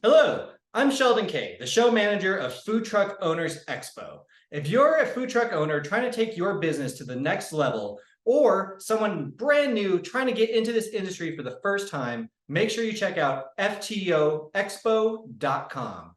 Hello, I'm Sheldon Kay, the show manager of Food Truck Owners Expo. If you're a food truck owner trying to take your business to the next level, or someone brand new trying to get into this industry for the first time, make sure you check out FTOexpo.com.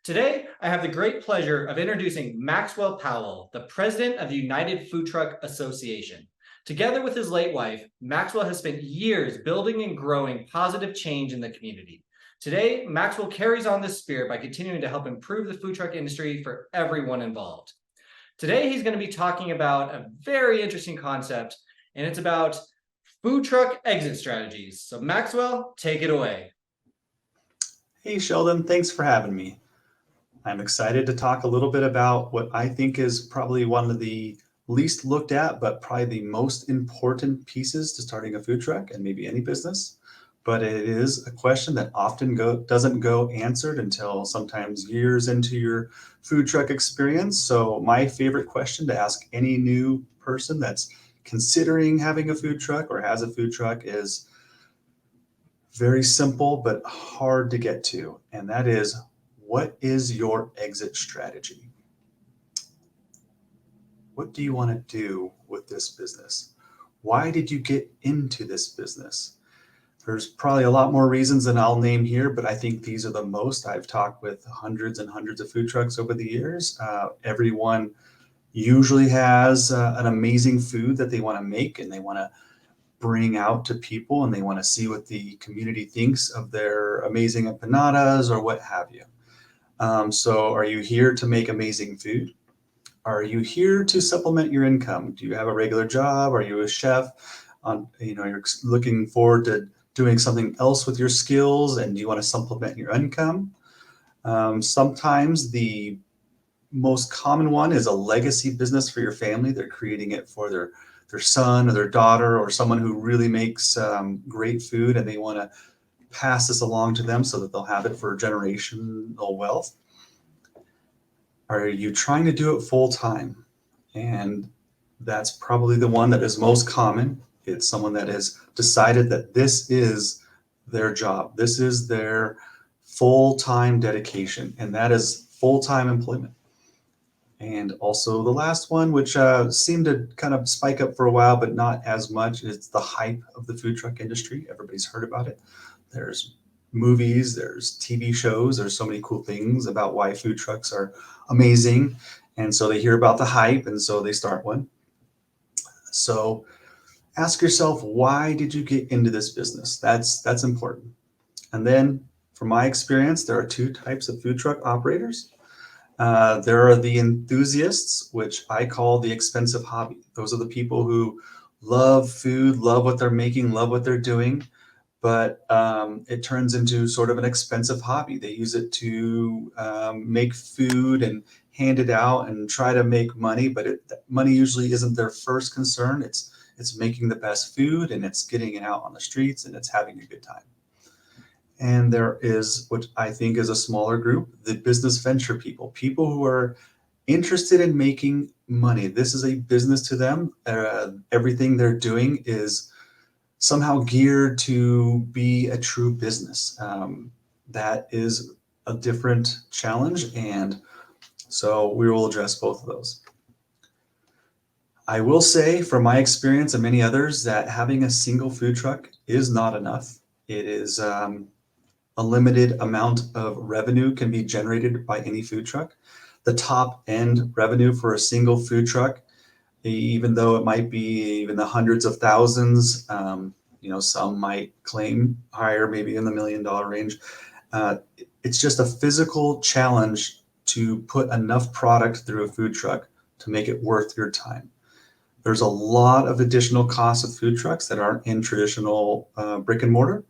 Today, I have the great pleasure of introducing Maxwell Powell, the president of the United Food Truck Association. Together with his late wife, Maxwell has spent years building and growing positive change in the community. Today, Maxwell carries on this spirit by continuing to help improve the food truck industry for everyone involved. Today, he's going to be talking about a very interesting concept, and it's about food truck exit strategies. So Maxwell, take it away. Hey Sheldon, thanks for having me. I'm excited to talk a little bit about what I think is probably one of the least looked at, but probably the most important pieces to starting a food truck and maybe any business. But it is a question that often doesn't go answered until sometimes years into your food truck experience. So my favorite question to ask any new person that's considering having a food truck or has a food truck is very simple but hard to get to, and that is, what is your exit strategy? What do you want to do with this business? Why did you get into this business? There's probably a lot more reasons than I'll name here, but I think these are the most. I've talked with hundreds and hundreds of food trucks over the years. Everyone usually has an amazing food that they want to make and they want to bring out to people, and they want to see what the community thinks of their amazing empanadas or what have you. So are you here to make amazing food? Are you here to supplement your income? Do you have a regular job? Are you a chef? You're looking forward to doing something else with your skills, and do you want to supplement your income? Sometimes the most common one is a legacy business for your family. They're creating it for their son or their daughter or someone who really makes great food, and they want to pass this along to them so that they'll have it for generational wealth. Are you trying to do it full time? And that's probably the one that is most common. It's someone that has decided that this is their job. This is their full-time dedication, and that is full-time employment. And also the last one, which seemed to kind of spike up for a while, but not as much, is the hype of the food truck industry. Everybody's heard about it. There's movies, there's TV shows, there's so many cool things about why food trucks are amazing. And so they hear about the hype, and so they start one. So ask yourself, why did you get into this business? That's important. And then from my experience, there are two types of food truck operators. There are the enthusiasts, which I call the expensive hobby. Those are the people who love food, love what they're making, love what they're doing, but it turns into sort of an expensive hobby. They use it to make food and hand it out and try to make money, but money usually isn't their first concern. It's making the best food, and it's getting it out on the streets, and it's having a good time. And there is what I think is a smaller group, the business venture people who are interested in making money. This is a business to them. Everything they're doing is somehow geared to be a true business. That is a different challenge, and so we will address both of those. I will say, from my experience and many others, that having a single food truck is not enough. It is a limited amount of revenue can be generated by any food truck. The top end revenue for a single food truck, even though it might be even the hundreds of thousands, some might claim higher, maybe in the $1 million range. It's just a physical challenge to put enough product through a food truck to make it worth your time. There's a lot of additional costs of food trucks that aren't in traditional brick and mortar.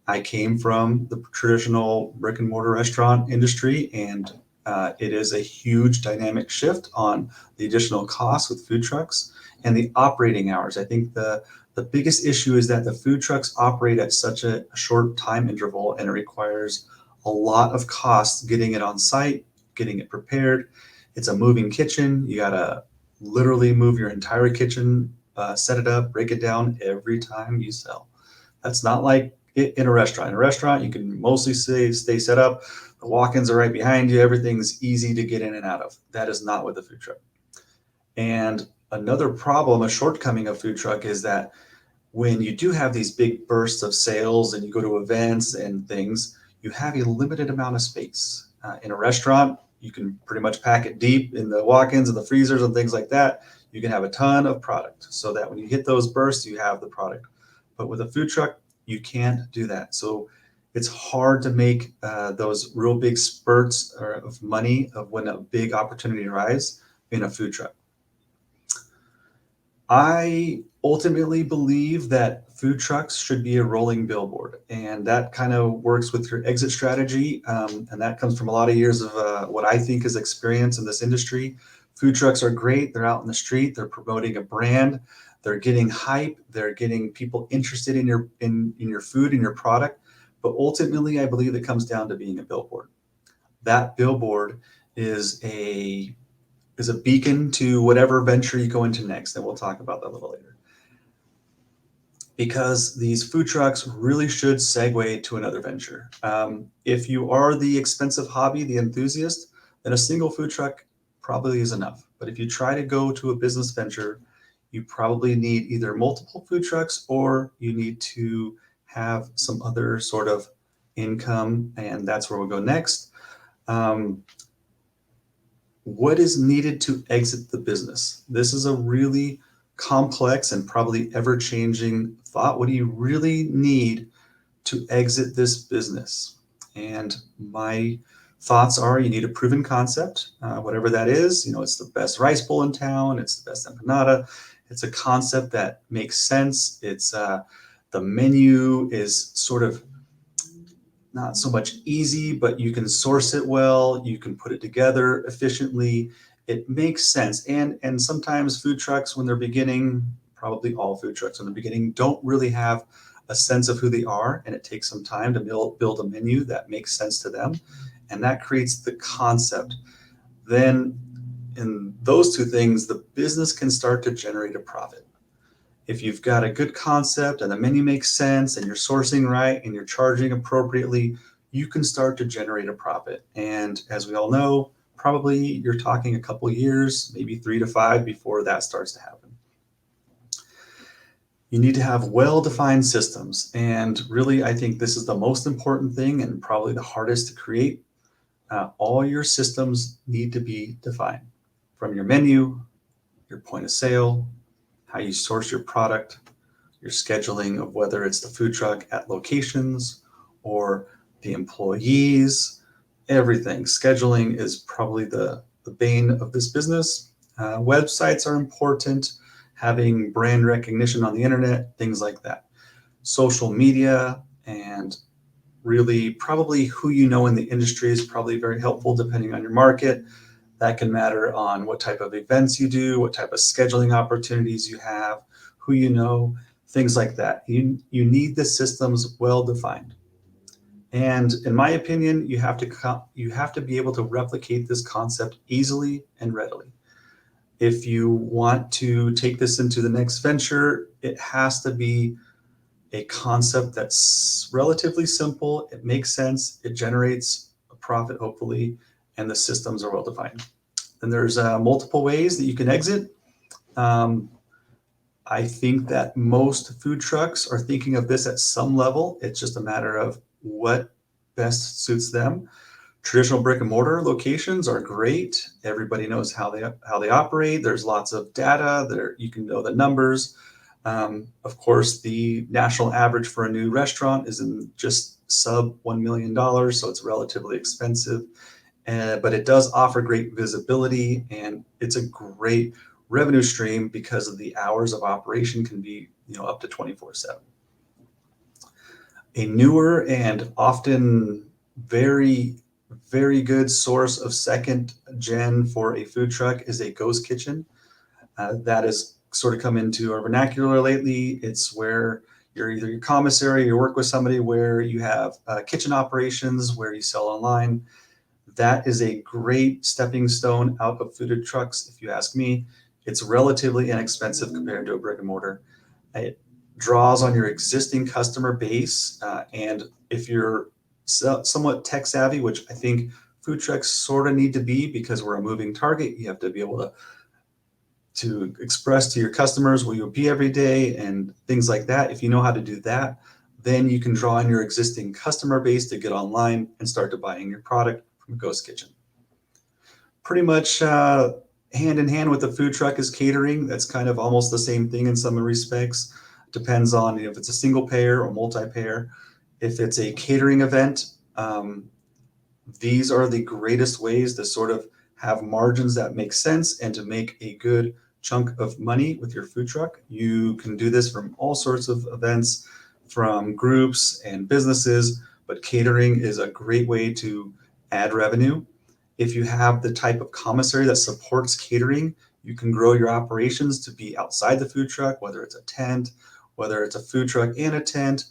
I came from the traditional brick and mortar restaurant industry, and it is a huge dynamic shift on the additional costs with food trucks and the operating hours. I think the biggest issue is that the food trucks operate at such a short time interval, and it requires a lot of costs getting it on site, getting it prepared. It's a moving kitchen. You gotta literally move your entire kitchen, set it up, break it down every time you sell. That's not like in a restaurant. In a restaurant, you can mostly stay set up. The walk-ins are right behind you. Everything's easy to get in and out of. That is not with a food truck. And another problem, a shortcoming of food truck is that when you do have these big bursts of sales and you go to events and things, you have a limited amount of space. In a restaurant, you can pretty much pack it deep in the walk-ins and the freezers and things like that. You can have a ton of product so that when you hit those bursts, you have the product. But with a food truck, you can't do that. So it's hard to make those real big spurts of money of when a big opportunity arises in a food truck. I ultimately believe that food trucks should be a rolling billboard, and that kind of works with your exit strategy. And that comes from a lot of years of what I think is experience in this industry. Food trucks are great. They're out in the street. They're promoting a brand. They're getting hype. They're getting people interested in your food and your product. But ultimately, I believe it comes down to being a billboard. That billboard is a beacon to whatever venture you go into next, and we'll talk about that a little later. Because these food trucks really should segue to another venture. If you are the expensive hobby, the enthusiast, then a single food truck probably is enough. But if you try to go to a business venture, you probably need either multiple food trucks or you need to have some other sort of income, and that's where we'll go next. What is needed to exit the business? This is a really complex and probably ever-changing thought. What do you really need to exit this business? And my thoughts are you need a proven concept, whatever that is. It's the best rice bowl in town. It's the best empanada. It's a concept that makes sense. It's the menu is sort of not so much easy, but you can source it well. You can put it together efficiently. It makes sense. And sometimes food trucks, when they're beginning, probably all food trucks in the beginning, don't really have a sense of who they are. And it takes some time to build a menu that makes sense to them. And that creates the concept. Then in those two things, the business can start to generate a profit. If you've got a good concept and the menu makes sense and you're sourcing right and you're charging appropriately, you can start to generate a profit. And as we all know, probably you're talking a couple years, maybe 3 to 5 before that starts to happen. You need to have well-defined systems. And really, I think this is the most important thing and probably the hardest to create. All your systems need to be defined, from your menu, your point of sale, how you source your product, your scheduling of whether it's the food truck at locations or the employees, everything. Scheduling is probably the bane of this business. Websites are important, having brand recognition on the internet, things like that. Social media and really probably who you know in the industry is probably very helpful depending on your market. That can matter on what type of events you do, what type of scheduling opportunities you have, who you know, things like that. You need the systems well defined. And in my opinion, you have to be able to replicate this concept easily and readily. If you want to take this into the next venture, it has to be a concept that's relatively simple. It makes sense. It generates a profit, hopefully, and the systems are well defined. Then there's multiple ways that you can exit. I think that most food trucks are thinking of this at some level. It's just a matter of what best suits them. Traditional brick and mortar locations are great. Everybody knows how they operate. There's lots of data there. You can know the numbers. Of course, the national average for a new restaurant is in just sub $1 million, so it's relatively expensive. But it does offer great visibility, and it's a great revenue stream because of the hours of operation can be up to 24/7. A newer and often very, very good source of second gen for a food truck is a ghost kitchen. That has sort of come into our vernacular lately. It's where you're either your commissary, you work with somebody where you have kitchen operations where you sell online. That is a great stepping stone out of food trucks, if you ask me. It's relatively inexpensive compared to a brick and mortar. draws on your existing customer base. And if you're somewhat tech savvy, which I think food trucks sort of need to be because we're a moving target, you have to be able to express to your customers where you'll be every day and things like that. If you know how to do that, then you can draw on your existing customer base to get online and start to buying your product from a ghost kitchen. Pretty much hand in hand with the food truck is catering. That's kind of almost the same thing in some respects. Depends on if it's a single payer or multi-payer. If it's a catering event, these are the greatest ways to sort of have margins that make sense and to make a good chunk of money with your food truck. You can do this from all sorts of events, from groups and businesses, but catering is a great way to add revenue. If you have the type of commissary that supports catering, you can grow your operations to be outside the food truck, whether it's a tent, whether it's a food truck and a tent,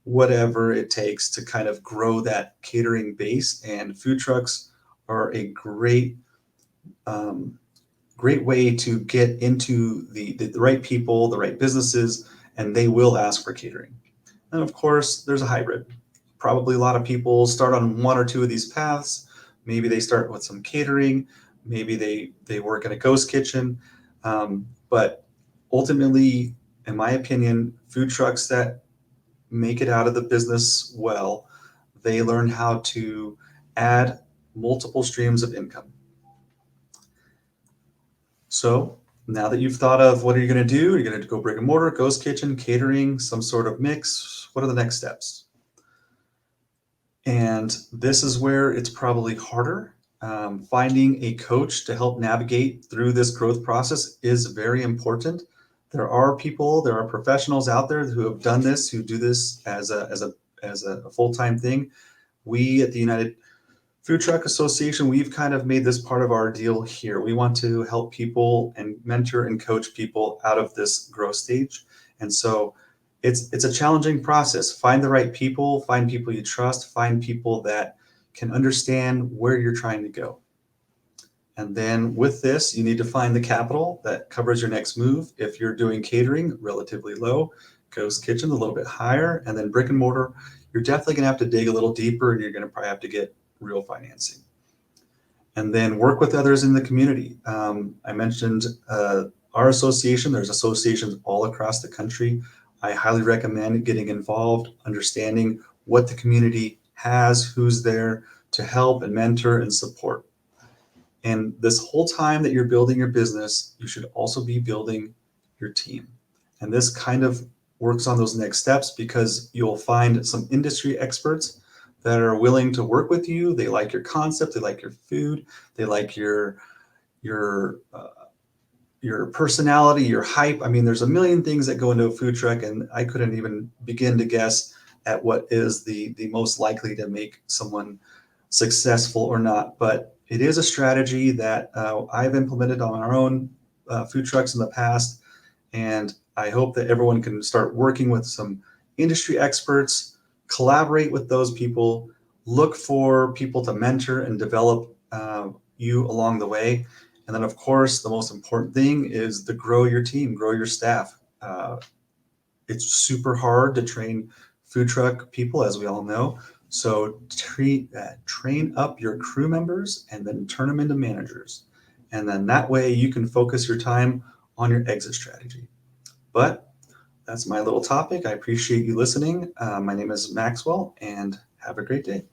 whatever it takes to kind of grow that catering base. And food trucks are a great way to get into the right people, the right businesses, and they will ask for catering. And of course, there's a hybrid. Probably a lot of people start on one or two of these paths. Maybe they start with some catering. Maybe they work in a ghost kitchen. But ultimately, in my opinion, food trucks that make it out of the business well, they learn how to add multiple streams of income. So now that you've thought of what are you going to do, you're going to go brick and mortar, ghost kitchen, catering, some sort of mix. What are the next steps? And this is where it's probably harder. Finding a coach to help navigate through this growth process is very important. There are professionals out there who have done this, who do this as a full-time thing. We at the United Food Truck Association, we've kind of made this part of our deal here. We want to help people and mentor and coach people out of this growth stage. And so it's a challenging process. Find the right people, find people you trust, find people that can understand where you're trying to go. And then with this, you need to find the capital that covers your next move. If you're doing catering, relatively low, ghost kitchen, a little bit higher, and then brick and mortar, you're definitely going to have to dig a little deeper, and you're going to probably have to get real financing. And then work with others in the community. I mentioned our association. There's associations all across the country. I highly recommend getting involved, understanding what the community has, who's there to help and mentor and support. And this whole time that you're building your business, you should also be building your team. And this kind of works on those next steps because you'll find some industry experts that are willing to work with you. They like your concept, they like your food, they like your personality, your hype. I mean, there's a million things that go into a food truck, and I couldn't even begin to guess at what is the most likely to make someone successful or not. But it is a strategy that I've implemented on our own food trucks in the past, and I hope that everyone can start working with some industry experts, collaborate with those people, look for people to mentor and develop you along the way. And then, of course, the most important thing is to grow your team, grow your staff. It's super hard to train food truck people, as we all know. So train up your crew members and then turn them into managers. And then that way you can focus your time on your exit strategy. But that's my little topic. I appreciate you listening. My name is Maxwell, and have a great day.